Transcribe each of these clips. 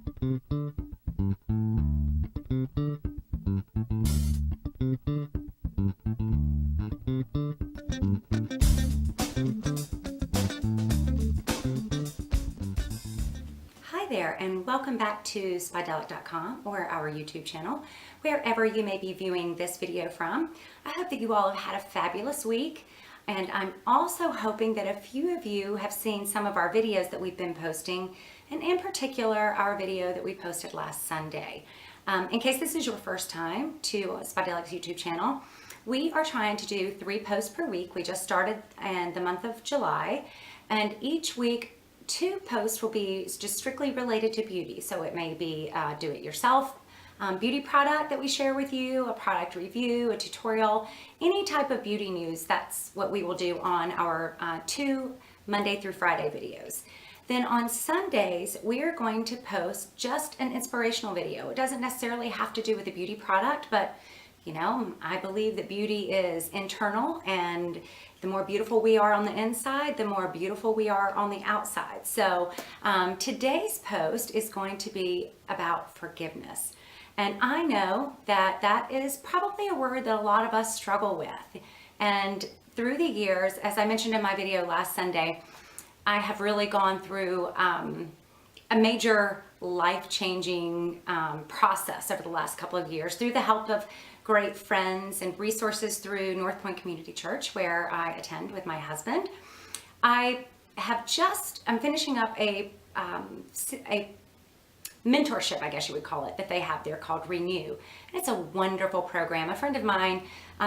Hi there, and welcome back to Spydelic.com or our YouTube channel, wherever you may be viewing this video from. I hope that you all have had a fabulous week, and I'm also hoping that a few of you have seen some of our videos that we've been posting, and in particular our video that we posted last Sunday. In case this is your first time to Spydelic's YouTube channel, we are trying to do 3 posts per week. We just started in the month of July, and each week 2 posts will be just strictly related to beauty. So it may be do-it-yourself beauty product that we share with you, a product review, a tutorial, any type of beauty news. That's what we will do on our 2 Monday through Friday videos. Then on Sundays, we are going to post just an inspirational video. It doesn't necessarily have to do with a beauty product, but you know, I believe that beauty is internal, and the more beautiful we are on the inside, the more beautiful we are on the outside. So today's post is going to be about forgiveness. And I know that that is probably a word that a lot of us struggle with. And through the years, as I mentioned in my video last Sunday, I have really gone through a major life-changing process over the last couple of years through the help of great friends and resources through North Point Community Church, where I attend with my husband. I'm finishing up a mentorship, I guess you would call it, that they have there called Renew. And it's a wonderful program. A friend of mine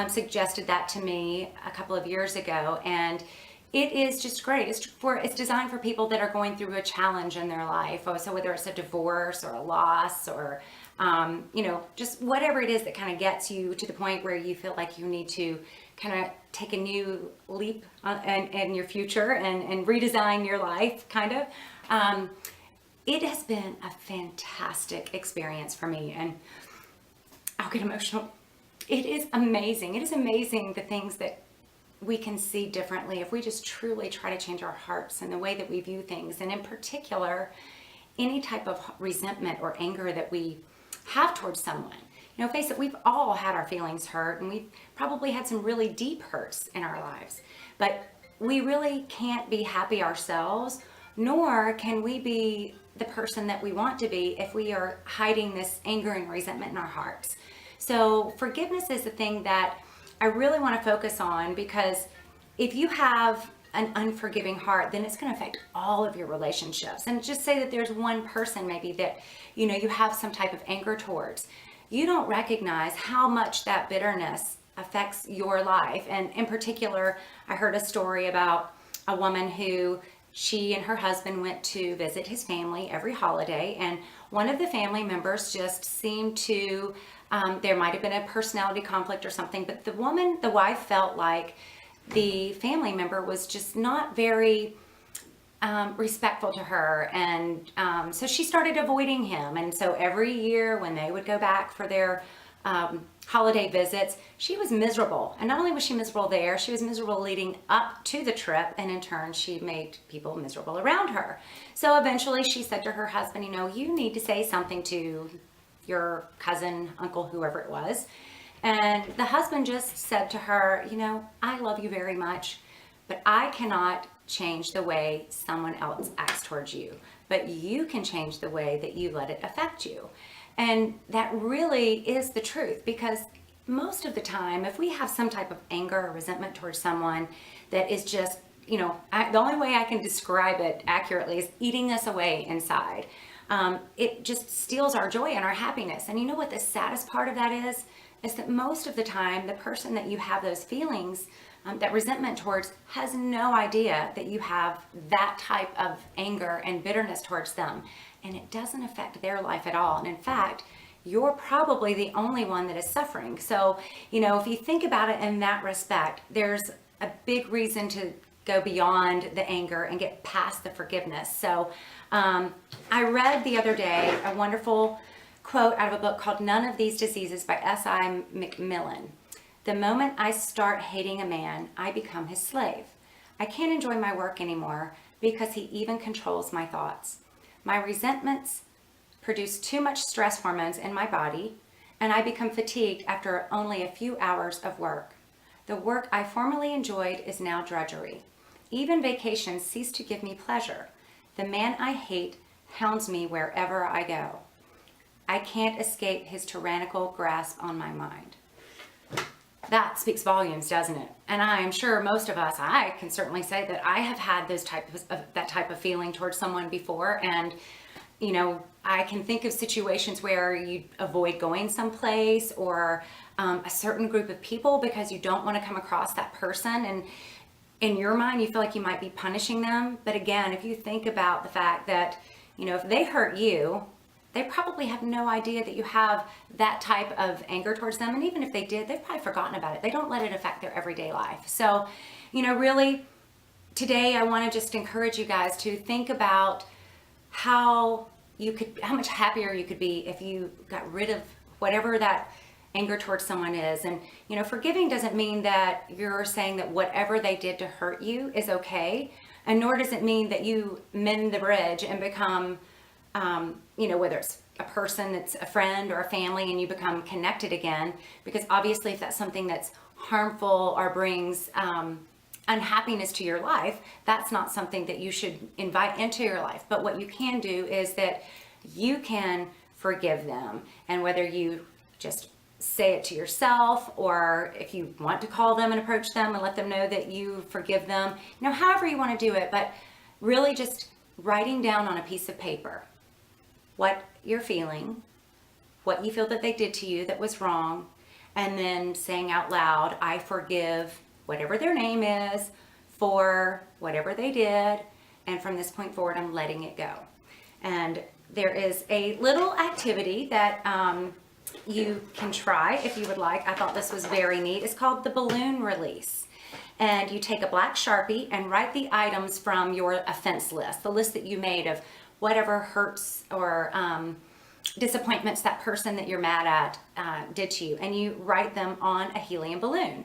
suggested that to me a couple of years ago, and it is just great. It's designed for people that are going through a challenge in their life. So whether it's a divorce or a loss or, you know, just whatever it is that kind of gets you to the point where you feel like you need to kind of take a new leap in your future and redesign your life, kind of. It has been a fantastic experience for me, and I'll get emotional. It is amazing. It is amazing the things that we can see differently if we just truly try to change our hearts and the way that we view things. And in particular, any type of resentment or anger that we have towards someone. You know, face it, we've all had our feelings hurt, and we've probably had some really deep hurts in our lives. But we really can't be happy ourselves, nor can we be the person that we want to be if we are hiding this anger and resentment in our hearts. So forgiveness is the thing that I really want to focus on, because if you have an unforgiving heart, then it's going to affect all of your relationships. And just say that there's one person maybe that, you know, you have some type of anger towards. You don't recognize how much that bitterness affects your life. And in particular, I heard a story about a woman who she and her husband went to visit his family every holiday, and one of the family members just seemed to there might have been a personality conflict or something, but the wife felt like the family member was just not very respectful to her, and so she started avoiding him. And so every year when they would go back for their holiday visits, she was miserable. And not only was she miserable there, she was miserable leading up to the trip, and in turn she made people miserable around her. So eventually she said to her husband, you know, you need to say something to your cousin, uncle, whoever it was. And the husband just said to her, you know, I love you very much, but I cannot change the way someone else acts towards you, but you can change the way that you let it affect you. And that really is the truth, because most of the time, if we have some type of anger or resentment towards someone that is just, you know, the only way I can describe it accurately is eating us away inside. It just steals our joy and our happiness. And you know what the saddest part of that is that most of the time, the person that you have those feelings, that resentment towards, has no idea that you have that type of anger and bitterness towards them. And it doesn't affect their life at all. And in fact, you're probably the only one that is suffering. So, you know, if you think about it in that respect, there's a big reason to go beyond the anger and get past the forgiveness. So I read the other day a wonderful quote out of a book called None of These Diseases by S.I. McMillan. The moment I start hating a man, I become his slave. I can't enjoy my work anymore because he even controls my thoughts. My resentments produce too much stress hormones in my body, and I become fatigued after only a few hours of work. The work I formerly enjoyed is now drudgery. Even vacations cease to give me pleasure. The man I hate hounds me wherever I go. I can't escape his tyrannical grasp on my mind. That speaks volumes, doesn't it? And I am sure most of us, I can certainly say that I have had that type of feeling towards someone before. And, you know, I can think of situations where you avoid going someplace or a certain group of people because you don't want to come across that person. And in your mind, you feel like you might be punishing them. But again, if you think about the fact that, you know, if they hurt you, they probably have no idea that you have that type of anger towards them. And even if they did, they've probably forgotten about it. They don't let it affect their everyday life. So, you know, really today I want to just encourage you guys to think about how much happier you could be if you got rid of whatever that anger towards someone is. And, you know, forgiving doesn't mean that you're saying that whatever they did to hurt you is okay. And nor does it mean that you mend the bridge and become, you know, whether it's a person that's a friend or a family and you become connected again, because obviously if that's something that's harmful or brings unhappiness to your life, that's not something that you should invite into your life. But what you can do is that you can forgive them. And whether you just say it to yourself or if you want to call them and approach them and let them know that you forgive them, you know, however you want to do it, but really just writing down on a piece of paper what you're feeling, what you feel that they did to you that was wrong, and then saying out loud, I forgive whatever their name is for whatever they did, and from this point forward, I'm letting it go. And there is a little activity that you can try if you would like. I thought this was very neat. It's called the balloon release. And you take a black Sharpie and write the items from your offense list, the list that you made of whatever hurts or disappointments that person that you're mad at did to you, and you write them on a helium balloon.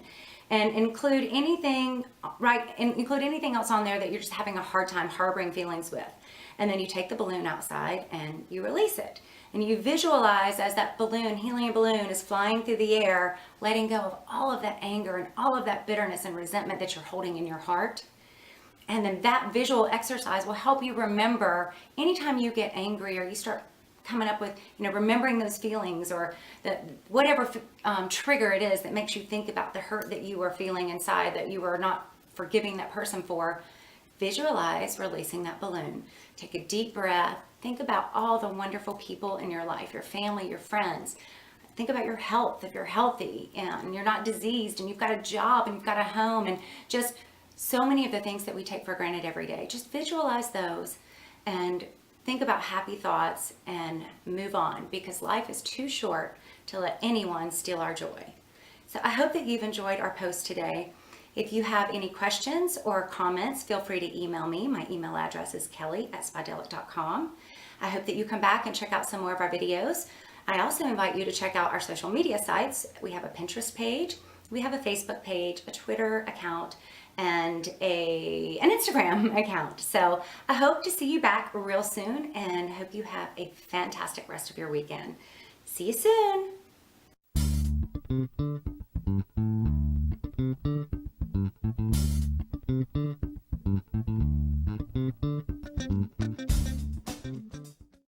And include anything else on there that you're just having a hard time harboring feelings with. And then you take the balloon outside and you release it. And you visualize as that balloon, helium balloon, is flying through the air, letting go of all of that anger and all of that bitterness and resentment that you're holding in your heart. And then that visual exercise will help you remember anytime you get angry or you start coming up with, you know, remembering those feelings or that whatever trigger it is that makes you think about the hurt that you are feeling inside that you are not forgiving that person for. Visualize releasing that balloon. Take a deep breath. Think about all the wonderful people in your life, your family, your friends. Think about your health, if you're healthy and you're not diseased and you've got a job and you've got a home and just so many of the things that we take for granted every day. Just visualize those and think about happy thoughts and move on, because life is too short to let anyone steal our joy. So I hope that you've enjoyed our post today. If you have any questions or comments, feel free to email me. My email address is kelly@spidelic.com. I hope that you come back and check out some more of our videos. I also invite you to check out our social media sites. We have a Pinterest page, we have a Facebook page, a Twitter account, and an Instagram account. So I hope to see you back real soon and hope you have a fantastic rest of your weekend. See you soon.